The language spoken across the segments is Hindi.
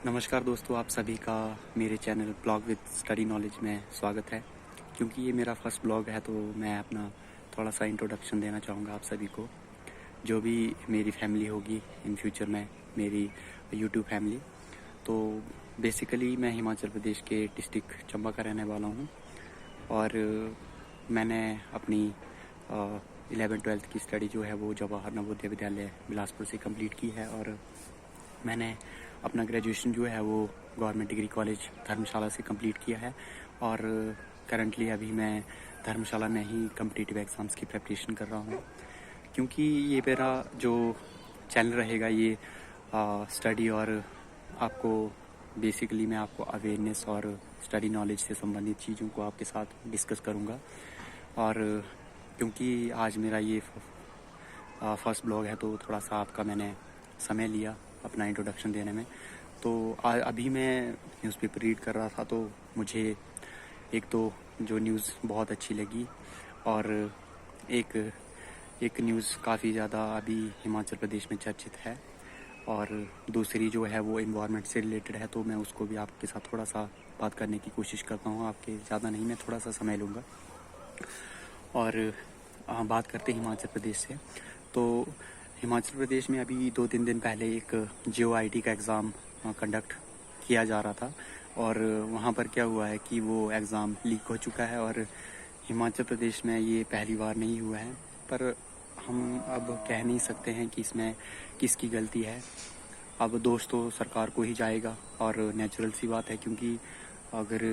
नमस्कार दोस्तों, आप सभी का मेरे channel blog with study knowledge में स्वागत है। क्योंकि ये मेरा फर्स्ट ब्लॉग है तो मैं अपना थोड़ा सा इंट्रोडक्शन देना चाहूँगा आप सभी को। जो भी मेरी फैमिली होगी इन फ्यूचर में, मेरी यूट्यूब फैमिली, तो बेसिकली मैं हिमाचल प्रदेश के डिस्ट्रिक्ट चंबा का रहने वाला हूँ। और मैंने अपनी 11वीं-12वीं की स्टडी जो है वो जवाहर नवोदय विद्यालय बिलासपुर से कंप्लीट की है। और मैंने अपना ग्रेजुएशन जो है वो गवर्नमेंट डिग्री कॉलेज धर्मशाला से कंप्लीट किया है। और करंटली अभी मैं धर्मशाला में ही कॉम्पिटिटिव एग्ज़ाम्स की प्रिपरेशन कर रहा हूँ। क्योंकि ये मेरा जो चैनल रहेगा ये स्टडी और आपको बेसिकली मैं आपको अवेयरनेस और स्टडी नॉलेज से संबंधित चीज़ों को आपके साथ डिस्कस करूँगा। और क्योंकि आज मेरा ये फर्स्ट ब्लॉग है तो थोड़ा सा आपका मैंने समय लिया अपना इंट्रोडक्शन देने में। तो अभी मैं न्यूज़पेपर रीड कर रहा था तो मुझे एक तो जो न्यूज़ बहुत अच्छी लगी, और एक न्यूज़ काफ़ी ज़्यादा अभी हिमाचल प्रदेश में चर्चित है, और दूसरी जो है वो एनवायरनमेंट से रिलेटेड है। तो मैं उसको भी आपके साथ थोड़ा सा बात करने की कोशिश करता हूँ। आपके ज़्यादा नहीं, मैं थोड़ा सा समय लूँगा। और बात करते हैं हिमाचल प्रदेश से। तो हिमाचल प्रदेश में अभी 2-3 दिन पहले एक JOIT का एग्ज़ाम कंडक्ट किया जा रहा था। और वहाँ पर क्या हुआ है कि वो एग्ज़ाम लीक हो चुका है। और हिमाचल प्रदेश में ये पहली बार नहीं हुआ है, पर हम अब कह नहीं सकते हैं कि इसमें किसकी गलती है। अब दोष तो सरकार को ही जाएगा, और नेचुरल सी बात है। क्योंकि अगर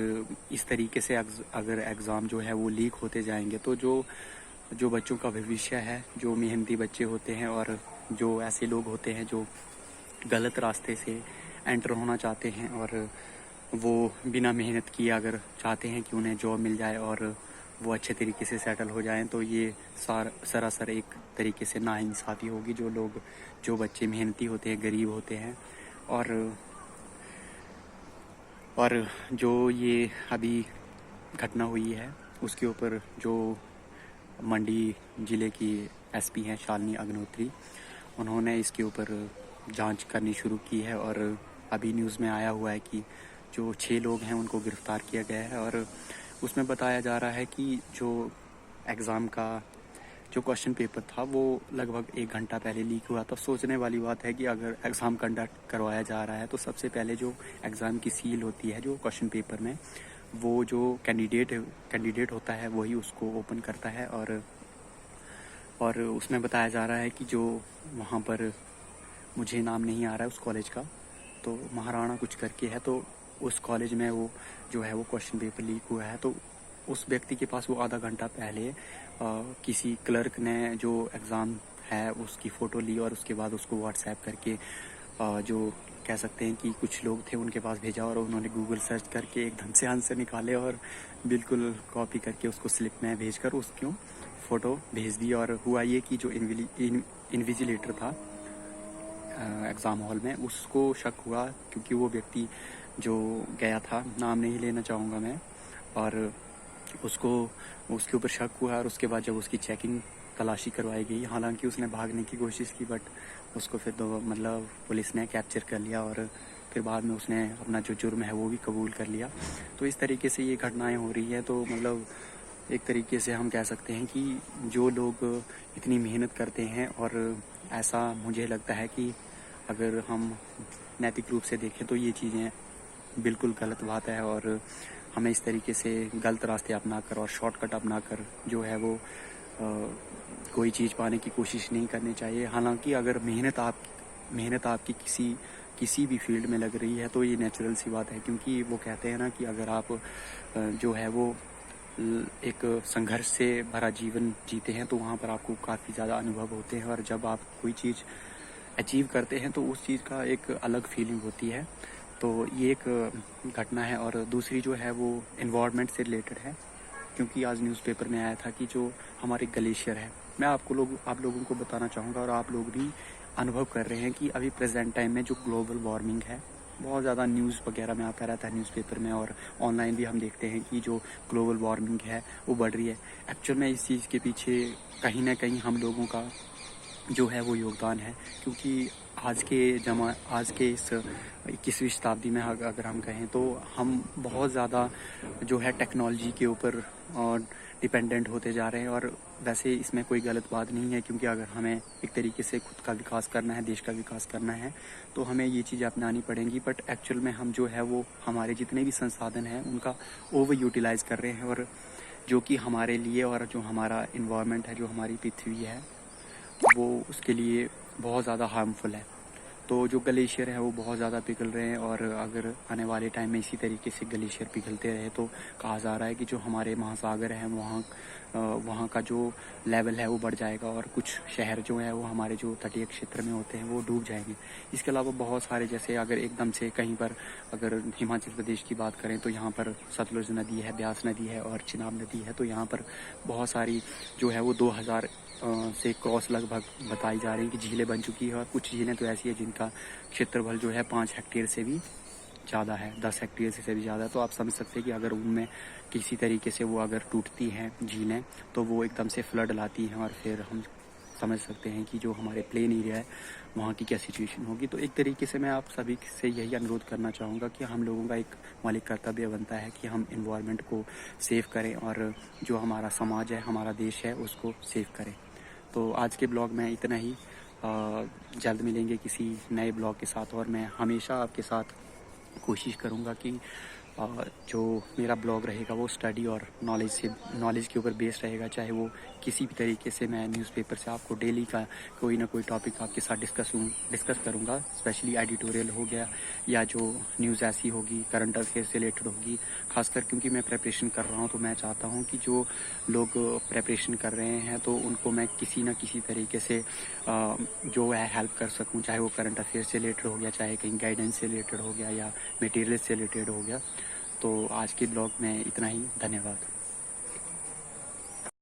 इस तरीके से अगर एग्ज़ाम जो है वो लीक होते जाएंगे तो जो बच्चों का भविष्य है, जो मेहनती बच्चे होते हैं और जो ऐसे लोग होते हैं जो गलत रास्ते से एंटर होना चाहते हैं और वो बिना मेहनत किए अगर चाहते हैं कि उन्हें जॉब मिल जाए और वो अच्छे तरीके से सेटल हो जाएं, तो ये सरासर एक तरीके से नाइंसाफ़ी होगी। जो बच्चे मेहनती होते हैं, गरीब होते हैं, और जो ये अभी घटना हुई है उसके ऊपर जो मंडी ज़िले की SP हैं शालिनी अग्निहोत्री, उन्होंने इसके ऊपर जांच करनी शुरू की है। और अभी न्यूज़ में आया हुआ है कि जो 6 लोग हैं उनको गिरफ़्तार किया गया है। और उसमें बताया जा रहा है कि जो एग्ज़ाम का जो क्वेश्चन पेपर था वो लगभग 1 घंटा पहले लीक हुआ था। सोचने वाली बात है कि अगर एग्ज़ाम कंडक्ट करवाया जा रहा है तो सबसे पहले जो एग्ज़ाम की सील होती है जो क्वेश्चन पेपर में, वो जो कैंडिडेट होता है वही उसको ओपन करता है। और उसमें बताया जा रहा है कि जो वहाँ पर, मुझे नाम नहीं आ रहा है उस कॉलेज का, तो महाराणा कुछ करके है, तो उस कॉलेज में वो जो है वो क्वेश्चन पेपर लीक हुआ है। तो उस व्यक्ति के पास वो आधा घंटा पहले किसी क्लर्क ने जो एग्ज़ाम है उसकी फ़ोटो ली और उसके बाद उसको व्हाट्सएप करके जो कह सकते हैं कि कुछ लोग थे उनके पास भेजा, और उन्होंने गूगल सर्च करके एकदम से आंसर निकाले और बिल्कुल कॉपी करके उसको स्लिप में भेजकर उसकी फ़ोटो भेज दी। और हुआ ये कि जो इन्विजिलेटर था एग्ज़ाम हॉल में, उसको शक हुआ, क्योंकि वो व्यक्ति जो गया था, नाम नहीं लेना चाहूँगा मैं, और उसको उसके ऊपर शक हुआ। और उसके बाद जब उसकी चेकिंग तलाशी करवाई गई, हालांकि उसने भागने की कोशिश की, बट उसको फिर मतलब पुलिस ने कैप्चर कर लिया, और फिर बाद में उसने अपना जो जुर्म है वो भी कबूल कर लिया। तो इस तरीके से ये घटनाएं हो रही है। तो मतलब एक तरीके से हम कह सकते हैं कि जो लोग इतनी मेहनत करते हैं, और ऐसा मुझे लगता है कि अगर हम नैतिक रूप से देखें तो ये चीज़ें बिल्कुल गलत बात है। और हमें इस तरीके से गलत रास्ते अपनाकर और शॉर्टकट अपनाकर जो है वो कोई चीज़ पाने की कोशिश नहीं करनी चाहिए। हालांकि अगर मेहनत आपकी किसी भी फील्ड में लग रही है तो ये नेचुरल सी बात है। क्योंकि वो कहते हैं ना कि अगर आप जो है वो एक संघर्ष से भरा जीवन जीते हैं तो वहाँ पर आपको काफ़ी ज़्यादा अनुभव होते हैं, और जब आप कोई चीज़ अचीव करते हैं तो उस चीज़ का एक अलग फीलिंग होती है। तो ये एक घटना है। और दूसरी जो है वो एनवायरनमेंट से रिलेटेड है, क्योंकि आज न्यूज़पेपर में आया था कि जो हमारे ग्लेशियर है, मैं आप लोगों को बताना चाहूँगा, और आप लोग भी अनुभव कर रहे हैं कि अभी प्रेजेंट टाइम में जो ग्लोबल वार्मिंग है, बहुत ज़्यादा न्यूज़ वगैरह में आता रहता है न्यूज़पेपर में, और ऑनलाइन भी हम देखते हैं कि जो ग्लोबल वार्मिंग है वो बढ़ रही है। एक्चुअल में इस चीज़ के पीछे कहीं ना कहीं हम लोगों का जो है वो योगदान है। क्योंकि आज के इस 21वीं शताब्दी में अगर हम कहें तो हम बहुत ज़्यादा जो है टेक्नोलॉजी के ऊपर डिपेंडेंट होते जा रहे हैं। और वैसे इसमें कोई गलत बात नहीं है, क्योंकि अगर हमें एक तरीके से खुद का विकास करना है, देश का विकास करना है, तो हमें ये चीज़ें अपनानी पड़ेंगी। बट एक्चुअल में हम जो है वो हमारे जितने भी संसाधन हैं उनका ओवर यूटिलाइज कर रहे हैं, और जो कि हमारे लिए और जो हमारा इन्वायरमेंट है, जो हमारी पृथ्वी है, वो उसके लिए बहुत ज़्यादा हार्मफुल है। तो जो ग्लेशियर है वो बहुत ज़्यादा पिघल रहे हैं, और अगर आने वाले टाइम में इसी तरीके से ग्लेशियर पिघलते रहे तो कहा जा रहा है कि जो हमारे महासागर हैं वहाँ का जो लेवल है वो बढ़ जाएगा, और कुछ शहर जो हैं वो हमारे जो तटीय क्षेत्र में होते हैं वो डूब जाएंगे। इसके अलावा बहुत सारे, जैसे अगर एकदम से कहीं पर अगर हिमाचल प्रदेश की बात करें तो यहाँ पर सतलुज नदी है, ब्यास नदी है और चिनाब नदी है। तो यहाँ पर बहुत सारी जो है वो 2000 से क्रॉस लगभग बताई जा रही है कि झीलें बन चुकी है, और कुछ झीलें तो ऐसी है जिनका क्षेत्रफल जो है 5 हेक्टेयर से भी ज़्यादा है, 10 हेक्टेयर से भी ज़्यादा। तो आप समझ सकते हैं कि अगर उनमें किसी तरीके से वो अगर टूटती हैं झीलें तो वो एकदम से फ्लड लाती हैं, और फिर हम समझ सकते हैं कि जो हमारे प्लेन एरिया है वहाँ की क्या सिचुएशन होगी। तो एक तरीके से मैं आप सभी से यही अनुरोध करना चाहूँगा कि हम लोगों का एक मौलिक कर्तव्य बनता है कि हम इन्वायरमेंट को सेव करें, और जो हमारा समाज है, हमारा देश है, उसको सेव करें। तो आज के ब्लॉग में इतना ही। जल्द मिलेंगे किसी नए ब्लॉग के साथ, और मैं हमेशा आपके साथ कोशिश करूँगा कि जो मेरा ब्लॉग रहेगा वो स्टडी और नॉलेज के ऊपर बेस्ड रहेगा। चाहे वो किसी भी तरीके से मैं न्यूज़पेपर से आपको डेली का कोई ना कोई टॉपिक आपके साथ डिस्कस करूँगा। स्पेशली एडिटोरियल हो गया, या जो न्यूज़ ऐसी होगी करंट अफेयर से रिलेटेड होगी। खासकर क्योंकि मैं प्रेपरेशन कर रहा हूँ, तो मैं चाहता हूँ कि जो लोग प्रेपरेशन कर रहे हैं तो उनको मैं किसी न किसी तरीके से जो है हेल्प कर सकूँ। चाहे वो करंट अफेयर से रिलेटेड हो गया, चाहे कहीं गाइडेंस से रिलेटेड हो गया, या मटेरियल से रिलेटेड हो गया। तो आज के ब्लॉग में इतना ही। धन्यवाद।